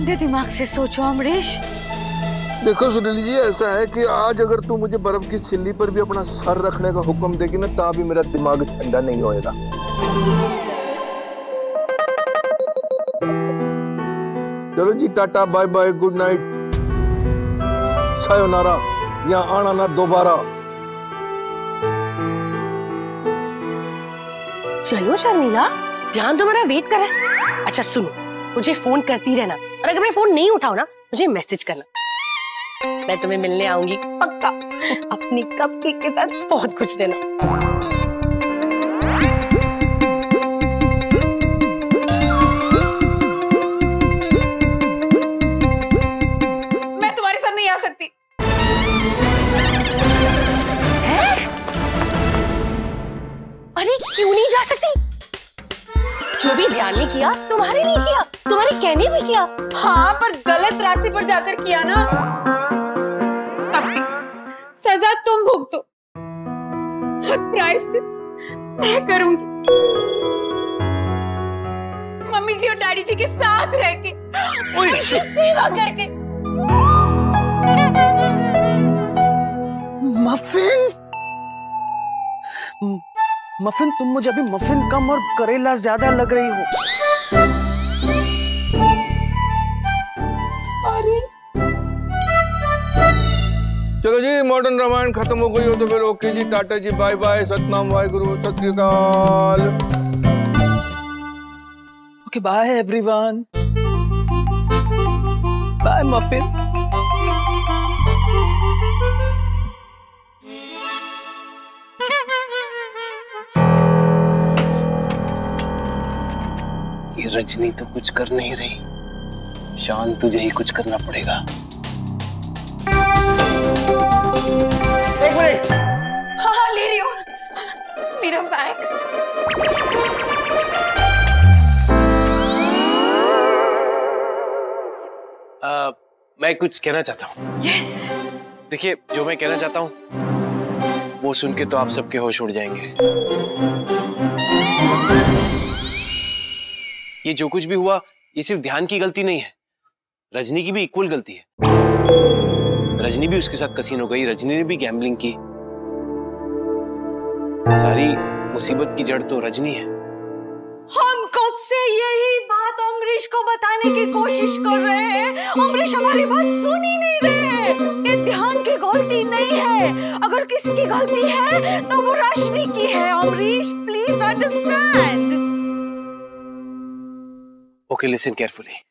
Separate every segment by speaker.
Speaker 1: ठंडे दिमाग से सोचो अमरीश।
Speaker 2: देखो सुनील जी, ऐसा है कि आज अगर तू मुझे बर्फ की सिल्ली पर भी अपना सर रखने का हुक्म देगी ना, ता भी मेरा दिमाग ठंडा नहीं होएगा। चलो जी, tata bye bye, good night, सायोनारा, यहाँ आना ना दोबारा।
Speaker 3: चलो शर्मिला, ध्यान तो मेरा वेट कर रहा है। अच्छा सुनो, मुझे फोन करती रहना, और अगर मैं फोन नहीं उठाऊं ना, मुझे मैसेज करना, मैं तुम्हें मिलने आऊंगी पक्का। अपनी कपकेक के साथ बहुत खुश रहना।
Speaker 4: मैं तुम्हारे साथ नहीं आ सकती।
Speaker 3: है? अरे क्यों नहीं जा सकती? जो भी ध्यान ने किया तुम्हारे लिए किया, तुम्हारे कहने में किया।
Speaker 4: हाँ, पर गलत रास्ते पर जाकर किया ना। अपनी सजा तुम भुगतो और प्रायश्चित मैं करूंगी। मम्मी जी और डैडी जी के साथ रह के, उनकी सेवा करके।
Speaker 5: मफिन, मफिन तुम मुझे अभी मफिन कम और करेला ज्यादा लग रही हो।
Speaker 4: सॉरी।
Speaker 2: चलो जी, मॉडर्न रामायण खत्म हो गई हो तो फिर okay ji, tata ji, bye bye, Satnam, Waheguru, Sat Sri Akal.
Speaker 5: Okay bye everyone, bye muffin.
Speaker 6: ये रजनी तो कुछ कर नहीं रही, शान तुझे ही कुछ करना पड़ेगा।
Speaker 5: एक मिनट।
Speaker 4: हाँ, ले रही हूँ मेरा बैग।
Speaker 6: मैं कुछ कहना चाहता हूँ।
Speaker 4: यस।
Speaker 6: देखिए, जो मैं कहना चाहता हूँ वो सुन के तो आप सबके होश उड़ जाएंगे। ये जो कुछ भी हुआ, ये सिर्फ ध्यान की गलती नहीं है, रजनी की भी इक्वल गलती है। रजनी भी उसके साथ कसीन हो गई, रजनी ने भी गैम्बलिंग की। सारी मुसीबत की जड़ तो रजनी है।
Speaker 1: हम कब से यही बात अमरीश को बताने की कोशिश कर रहे हैं। अमरीश हमारी बात सुन ही नहीं रहे। ये ध्यान की गलती नहीं है, अगर किसी की गलती है तो वो रश्मि की है। Amrish please understand.
Speaker 6: Okay, listen carefully.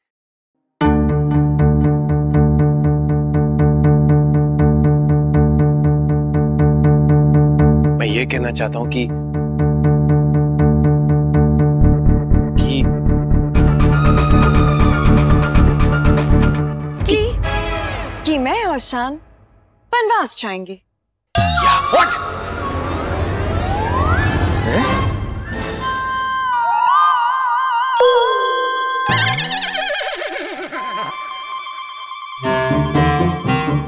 Speaker 6: मैं ये कहना चाहता हूं
Speaker 1: कि मैं और शान वनवास जाएंगे।
Speaker 6: या व्हाट?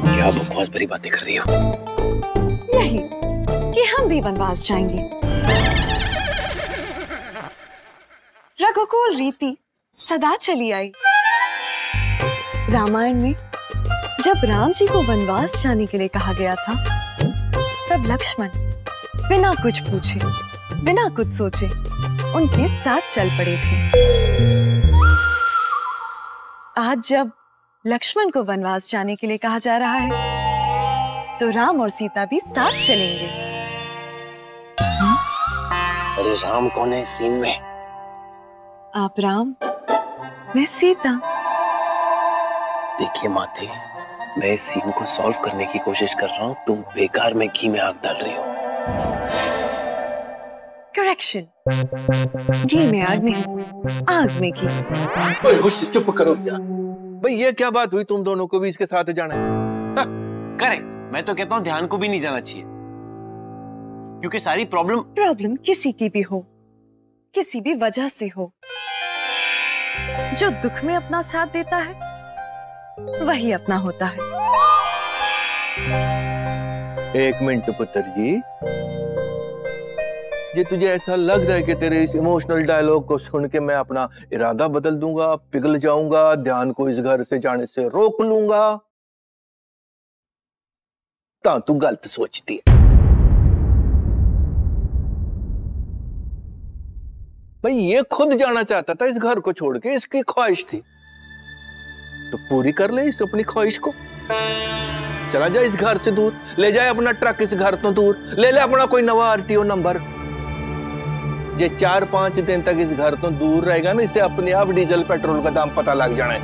Speaker 6: क्या बकवास भरी बातें कर रही हो?
Speaker 1: यही कि हम भी वनवास जाएंगे। रघुकुल रीति सदा चली आई। रामायण में जब राम जी को वनवास जाने के लिए कहा गया था, तब लक्ष्मण बिना कुछ पूछे, बिना कुछ सोचे उनके साथ चल पड़े थे। आज जब लक्ष्मण को वनवास जाने के लिए कहा जा रहा है, तो राम और सीता भी साथ चलेंगे।
Speaker 6: अरे राम कौन है इस सीन में?
Speaker 1: आप राम, मैं सीता।
Speaker 6: देखिए माते, मैं इस सीन को सॉल्व करने की कोशिश कर रहा हूँ, तुम बेकार में घी में आग डाल रही हो।
Speaker 1: करेक्शन, घी में आग नहीं, आग में घी।
Speaker 2: ओए होश, चुप करो यार। भाई ये क्या बात हुई, तुम दोनों को भी इसके साथ जाना है?
Speaker 6: करेक्ट, मैं तो कहता हूँ ध्यान को भी नहीं जाना चाहिए, क्योंकि सारी प्रॉब्लम
Speaker 1: किसी की भी हो, किसी भी वजह से हो, जो दुख में अपना साथ देता है वही अपना होता है।
Speaker 2: एक मिनट पुत्र जी, ये तुझे ऐसा लग रहा है कि तेरे इस इमोशनल डायलॉग को सुन के मैं अपना इरादा बदल दूंगा, पिघल जाऊंगा, ध्यान को इस घर से जाने से रोक लूंगा, तो तू गलत सोचती है। भाई ये खुद जाना चाहता था इस घर को छोड़ के, इसकी ख्वाहिश थी, तो पूरी कर ले इस अपनी ख्वाहिश को। चला जाए इस घर से दूर, ले जाए अपना ट्रक इस घर तो दूर, ले ले अपना कोई नवा आरटीओ नंबर। ये 4-5 दिन तक इस घर तो दूर रहेगा ना, इसे अपने आप डीजल पेट्रोल का दाम पता लग जाना है।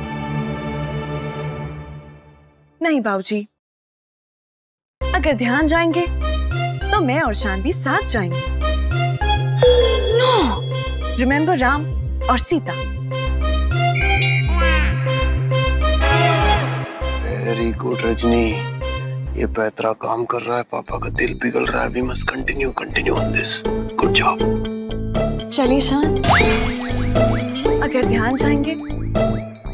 Speaker 1: नहीं बाबूजी, अगर ध्यान जाएंगे तो मैं और शान भी साथ जाएंगे। नो, रिमेंबर राम और सीता।
Speaker 6: वेरी गुड रजनी, ये पैतरा काम कर रहा है, पापा का दिल पिघल रहा है। We must continue on this. Good job.
Speaker 1: चलिए शान, अगर ध्यान जाएंगे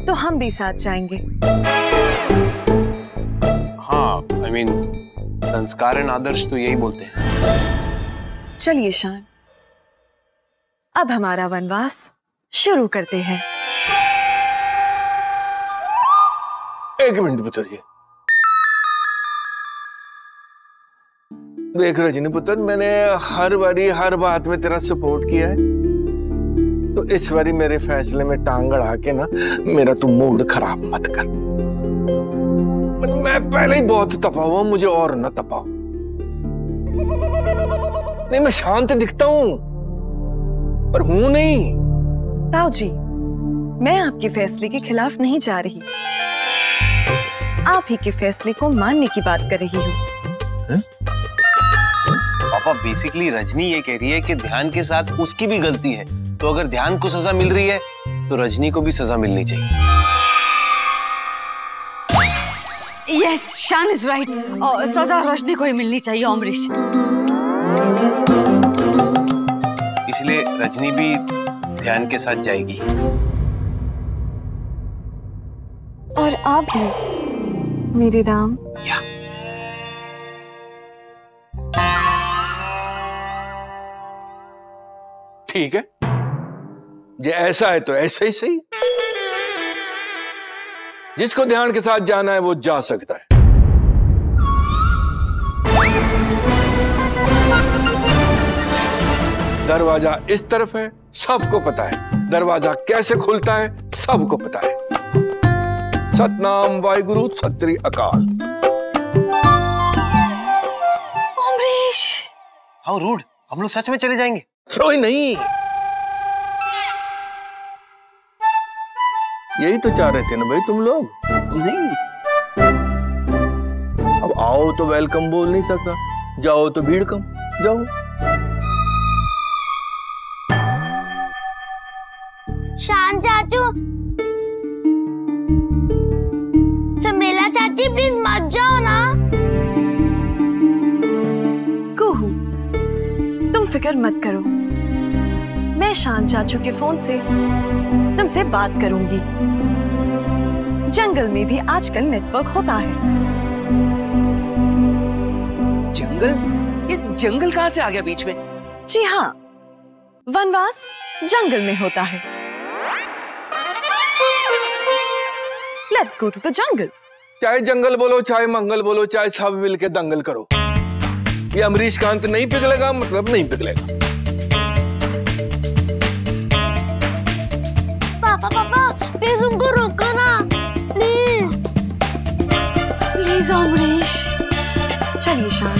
Speaker 1: तो हम भी साथ जाएंगे।
Speaker 6: हाँ, I mean, संस्कार एंड आदर्श तो यही बोलते हैं।
Speaker 1: चलिए शान, अब हमारा वनवास शुरू करते हैं।
Speaker 2: एक मिनट पुत्र जी, देख रजनी पुत्र, मैंने हर बारी हर बात में तेरा सपोर्ट किया है, तो इस बारी मेरे फैसले में टांग अड़ा के ना मेरा तू मूड खराब मत कर। मैं पहले ही बहुत तपा हुआ, मुझे और ना तपाओ। नहीं, मैं शांत दिखता हूं पर हूं नहीं।
Speaker 1: ताऊ जी, मैं आपके फैसले के खिलाफ नहीं जा रही, आप ही के फैसले को मानने की बात कर रही हूँ।
Speaker 6: पापा, बेसिकली रजनी ये कह रही है कि ध्यान के साथ उसकी भी गलती है, तो अगर ध्यान को सजा मिल रही है तो रजनी को भी सजा मिलनी चाहिए।
Speaker 1: यस, शान इज राइट। सजा रजनी को ही मिलनी चाहिए अमरीश।
Speaker 6: इसलिए रजनी भी ध्यान के साथ जाएगी।
Speaker 1: और आप भी मेरे राम।
Speaker 6: या
Speaker 2: ठीक है, ये ऐसा है तो ऐसा ही सही। जिसको ध्यान के साथ जाना है वो जा सकता है। दरवाजा इस तरफ है, सबको पता है। दरवाजा कैसे खुलता है, सबको पता है। सतनाम वाहिगुरु, सत श्री अकाल।
Speaker 1: अमरीश,
Speaker 6: हाउ रूड, हम लोग सच में चले जाएंगे?
Speaker 2: कोई नहीं, यही तो चाह रहे थे ना भाई तुम लोग।
Speaker 6: नहीं,
Speaker 2: अब आओ तो वेलकम बोल नहीं सकता, जाओ तो भीड़ कम। जाओ।
Speaker 7: शान चाचू, समरेला चाची, प्लीज मत जाओ ना।
Speaker 1: कुहू, तुम फिक्र मत करो, मैं शान चाचू के फोन से तुमसे बात करूंगी। जंगल में भी आजकल नेटवर्क होता है।
Speaker 5: जंगल? ये जंगल कहाँ से आ गया बीच में?
Speaker 1: जी हाँ, वनवास जंगल में होता है। Let's go to the jungle.
Speaker 2: चाहे जंगल बोलो, चाहे मंगल बोलो, चाहे सब मिलके दंगल करो, ये अमरीश कांत नहीं पिघलेगा, मतलब नहीं पिघलेगा।
Speaker 7: पापा प्लीज उनको रोको ना, प्लीज
Speaker 1: प्लीज अमरीश। चलिए शान।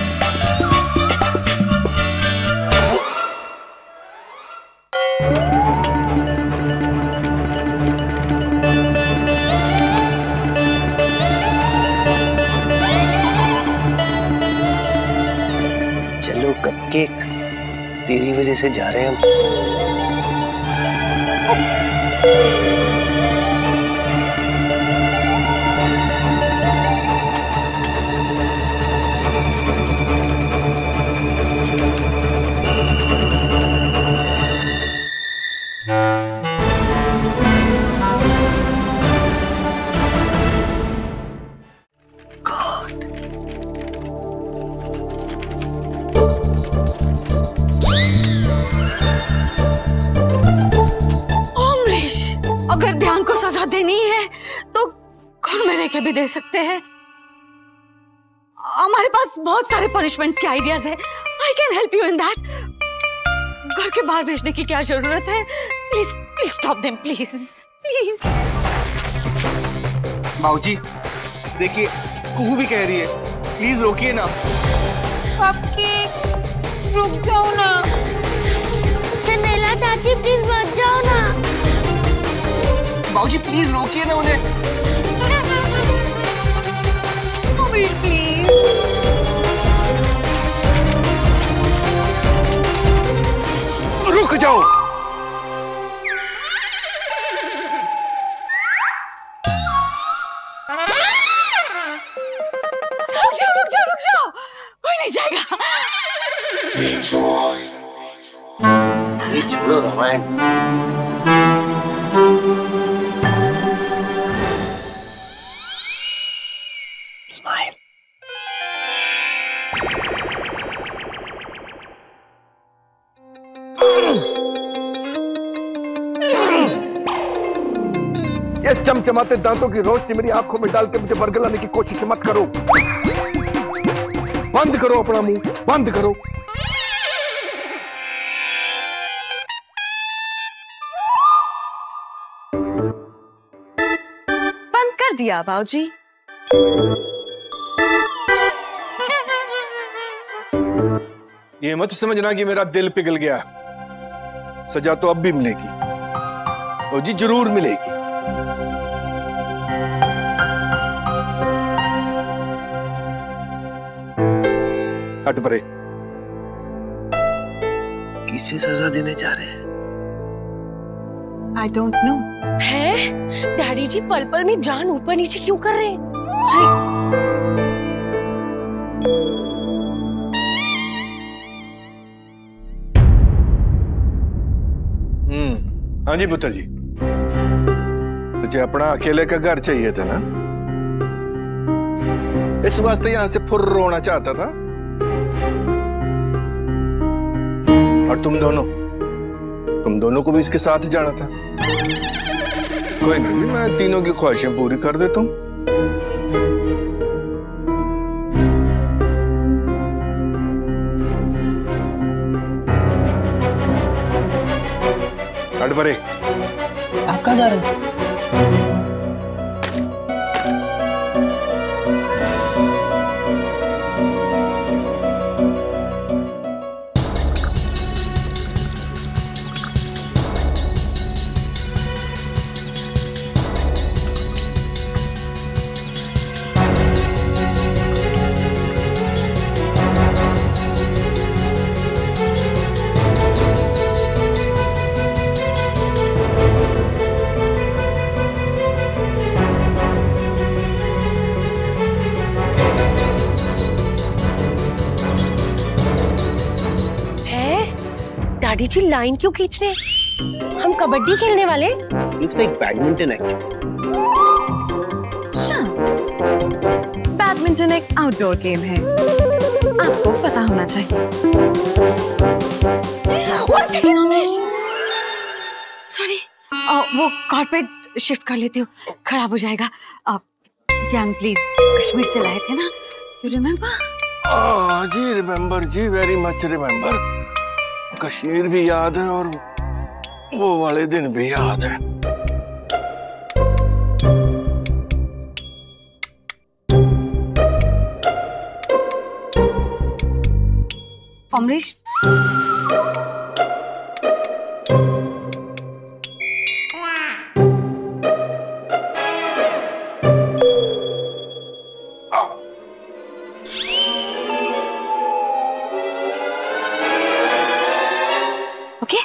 Speaker 6: चलो कपकेक, तेरी वजह से जा रहे हैं हम।
Speaker 1: सजा देनी है तो घर में रह के भी दे सकते हैं। हमारे पास बहुत सारे पनिशमेंट्स के आइडियाज हैं। I can help you in that. घर के बाहर भेजने की क्या जरूरत है? Please please stop them, please please.
Speaker 8: बाबूजी देखिए, कुहू भी कह रही है, प्लीज रोकिए ना।
Speaker 4: कपकेक रुक जाओ ना।
Speaker 7: सिंड्रेला चाची प्लीज मत जाओ ना।
Speaker 8: बाबूजी प्लीज रोकिए ना उन्हें।
Speaker 1: प्लीज
Speaker 2: रुक जाओ।
Speaker 1: रुक जाओ, कोई नहीं जाएगा।
Speaker 6: ये छोड़ो रामायण। स्माइल।
Speaker 2: ये चमचमाते दांतों की रोशनी मेरी आंखों में डाल के मुझे बरगलाने की कोशिश मत करो। बंद करो अपना मुंह, बंद करो।
Speaker 9: बंद कर दिया बाबूजी।
Speaker 2: ये मत समझना कि मेरा दिल पिघल गया। सजा तो अब भी मिलेगी, और जी जरूर मिलेगी। हट परे।
Speaker 6: किसे सजा देने जा रहे हैं?
Speaker 9: I don't know.
Speaker 3: है डैडी जी पल पल में जान ऊपर नीचे क्यों कर रहे हैं?
Speaker 2: हाँ जी पुत्र जी, तुझे अपना अकेले का घर चाहिए था ना, इस वास्ते यहां से फुर्र होना चाहता था। और तुम दोनों को भी इसके साथ जाना था। कोई नहीं, मैं तीनों की ख्वाहिशें पूरी कर देता हूं। हट परे।
Speaker 5: आप कहाँ जा रहे हैं?
Speaker 3: डैडी जी लाइन क्यों खींच रहे? हम कबड्डी खेलने वाले?
Speaker 6: Looks like badminton actually.
Speaker 9: Badminton एक आउटडोर गेम है, आपको पता होना चाहिए।
Speaker 1: One second, Amrish. Sorry, वो कारपेट शिफ्ट कर लेती हूँ, खराब हो जाएगा। ज्ञान प्लीज, कश्मीर से लाए थे ना, you remember?
Speaker 2: जी रिमेम्बर जी, वेरी मच रिमेम्बर। कश्मीर भी याद है और वो वाले दिन भी याद है।
Speaker 1: अमरीश, ओके?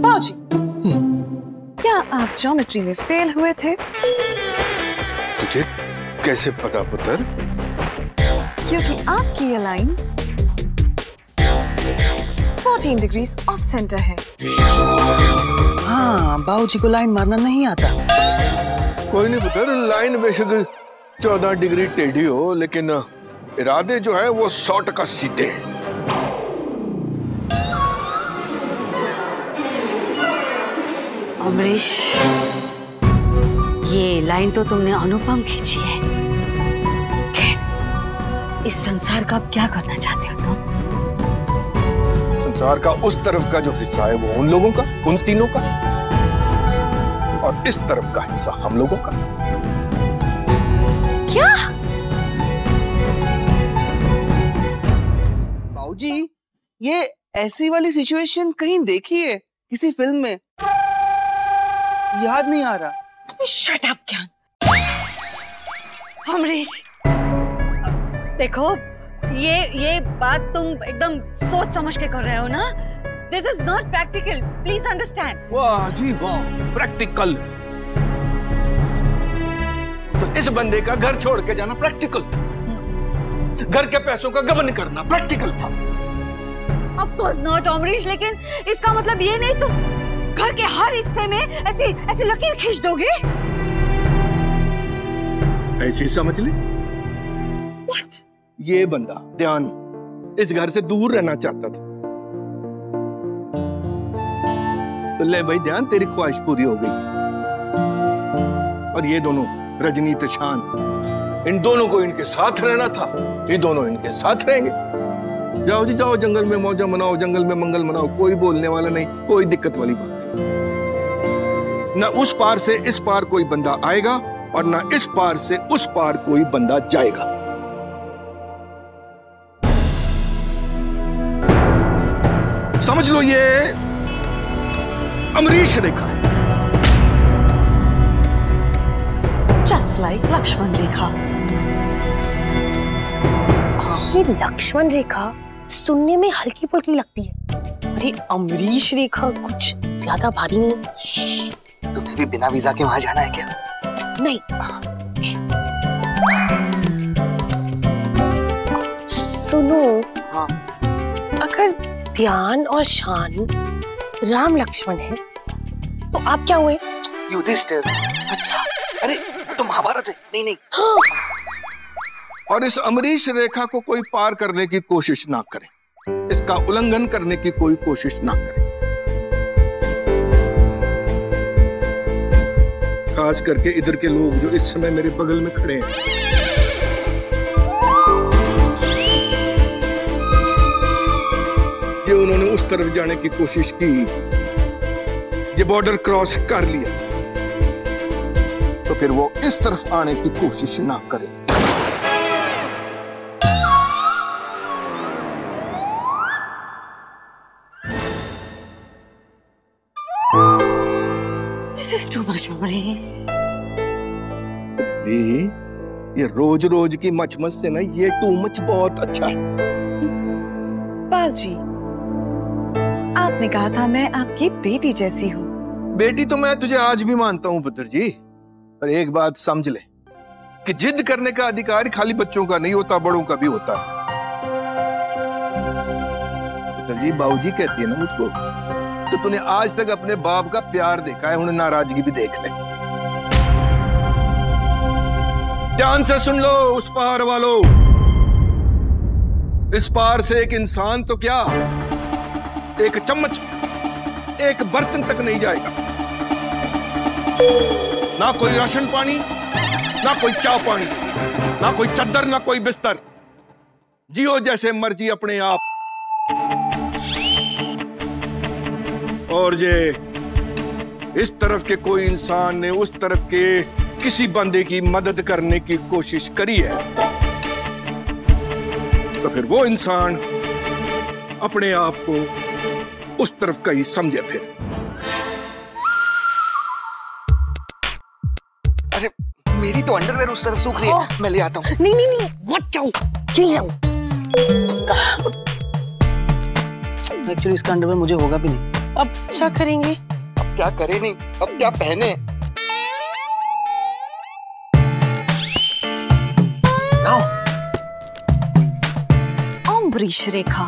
Speaker 9: बाबूजी, क्या आप ज्योमेट्री में फेल हुए थे?
Speaker 2: तुझे कैसे पता पुत्र?
Speaker 9: क्योंकि आपकी ये लाइन 14 डिग्रीज ऑफ सेंटर है।
Speaker 5: हाँ, बाबूजी को लाइन मारना नहीं आता।
Speaker 2: कोई नहीं पुत्र, लाइन बेशक 14 डिग्री टेढ़ी हो, लेकिन इरादे जो है वो 100% सीधे हैं।
Speaker 1: अमरीश, ये लाइन तो तुमने अनुपम खींची है। खैर, इस संसार का अब क्या करना चाहते हो तुम?
Speaker 2: संसार का उस तरफ का जो हिस्सा है वो उन लोगों का, उन तीनों का, और इस तरफ का हिस्सा हम लोगों का।
Speaker 1: क्या?
Speaker 5: बाबूजी, ये ऐसी वाली सिचुएशन कहीं देखी है किसी फिल्म में? याद नहीं आ रहा।
Speaker 1: शट अप ज्ञान। अमरीश, देखो ये बात तुम एकदम सोच समझ के कर रहे हो ना। This is not practical, please understand.
Speaker 2: वाह जी वाह, प्रैक्टिकल। तो इस बंदे का घर छोड़ के जाना प्रैक्टिकल था, घर के पैसों का गबन करना प्रैक्टिकल था।
Speaker 1: ऑफ कोर्स नॉट अमरीश, लेकिन इसका मतलब ये नहीं तुम घर के हर हिस्से में ऐसी लकीर खींच दोगे।
Speaker 2: ऐसी समझ ले।
Speaker 1: What?
Speaker 2: ये बंदा ध्यान इस घर से दूर रहना चाहता था, तो ले भाई ध्यान, तेरी ख्वाहिश पूरी हो गई। और ये दोनों रजनी तिशान, इन दोनों को इनके साथ रहना था, ये दोनों इनके साथ रहेंगे। जाओ जी जाओ, जंगल में मौजा मनाओ, जंगल में मंगल मनाओ, कोई बोलने वाला नहीं, कोई दिक्कत वाली बात नहीं। न उस पार से इस पार कोई बंदा आएगा और न इस पार से उस पार कोई बंदा जाएगा। समझ लो ये अमरीश रेखा है।
Speaker 9: Just like लक्ष्मण रेखा।
Speaker 3: ये लक्ष्मण रेखा सुनने में हल्की फुल्की लगती है, अरे अमरीश रेखा कुछ ज्यादा भारी नहीं।
Speaker 5: तुम्हें भी बिना वीजा के वहां जाना है क्या?
Speaker 3: नहीं। सुनो,
Speaker 5: हाँ।
Speaker 3: अगर ध्यान और शान राम लक्ष्मण है तो आप क्या हुए?
Speaker 5: युधिष्ठिर।
Speaker 3: अच्छा,
Speaker 5: अरे वो तो महाभारत है। नहीं नहीं।
Speaker 3: हाँ।
Speaker 2: और इस अमरीश रेखा को कोई पार करने की कोशिश ना करे, इसका उल्लंघन करने की कोई कोशिश ना करे। खास करके इधर के लोग जो इस समय मेरे बगल में खड़े हैं। जो उन्होंने उस तरफ जाने की कोशिश की, जो बॉर्डर क्रॉस कर लिया, तो फिर वो इस तरफ आने की कोशिश ना करे।
Speaker 1: This is too much, Amrish.
Speaker 2: ये रोज रोज की मचमच से ना, ये टू मच बहुत अच्छा है।
Speaker 9: बाबूजी, आपने कहा था मैं आपकी बेटी जैसी हूँ।
Speaker 2: बेटी तो मैं तुझे आज भी मानता हूँ पुत्र जी, पर एक बात समझ ले कि जिद करने का अधिकार खाली बच्चों का नहीं होता, बड़ों का भी होता है। पुत्र जी, बाबूजी कहती है ना मुझको, तो तूने आज तक अपने बाप का प्यार देखा है, उन्हें नाराजगी भी देख ले। ध्यान से सुन लो उस पार वालों, इस पार से एक इंसान तो क्या, एक चम्मच, एक बर्तन तक नहीं जाएगा। ना कोई राशन पानी, ना कोई चाय पानी, ना कोई चद्दर, ना कोई बिस्तर। जियो जैसे मर्जी अपने आप। और ये इस तरफ के कोई इंसान ने उस तरफ के किसी बंदे की मदद करने की कोशिश करी है, तो फिर वो इंसान अपने आप को उस तरफ का ही समझे। फिर
Speaker 5: अरे मेरी तो अंडरवेयर उस तरफ सूख रही है, मैं ले आता हूँ।
Speaker 3: नहीं नहीं नहीं, मत जाओ, यहीं रहो।
Speaker 5: एक्चुअली इसका अंडरवेयर मुझे होगा भी नहीं।
Speaker 3: अब क्या करेंगे?
Speaker 5: अब क्या करे नहीं, अब क्या पहने?
Speaker 9: अमरीश रेखा,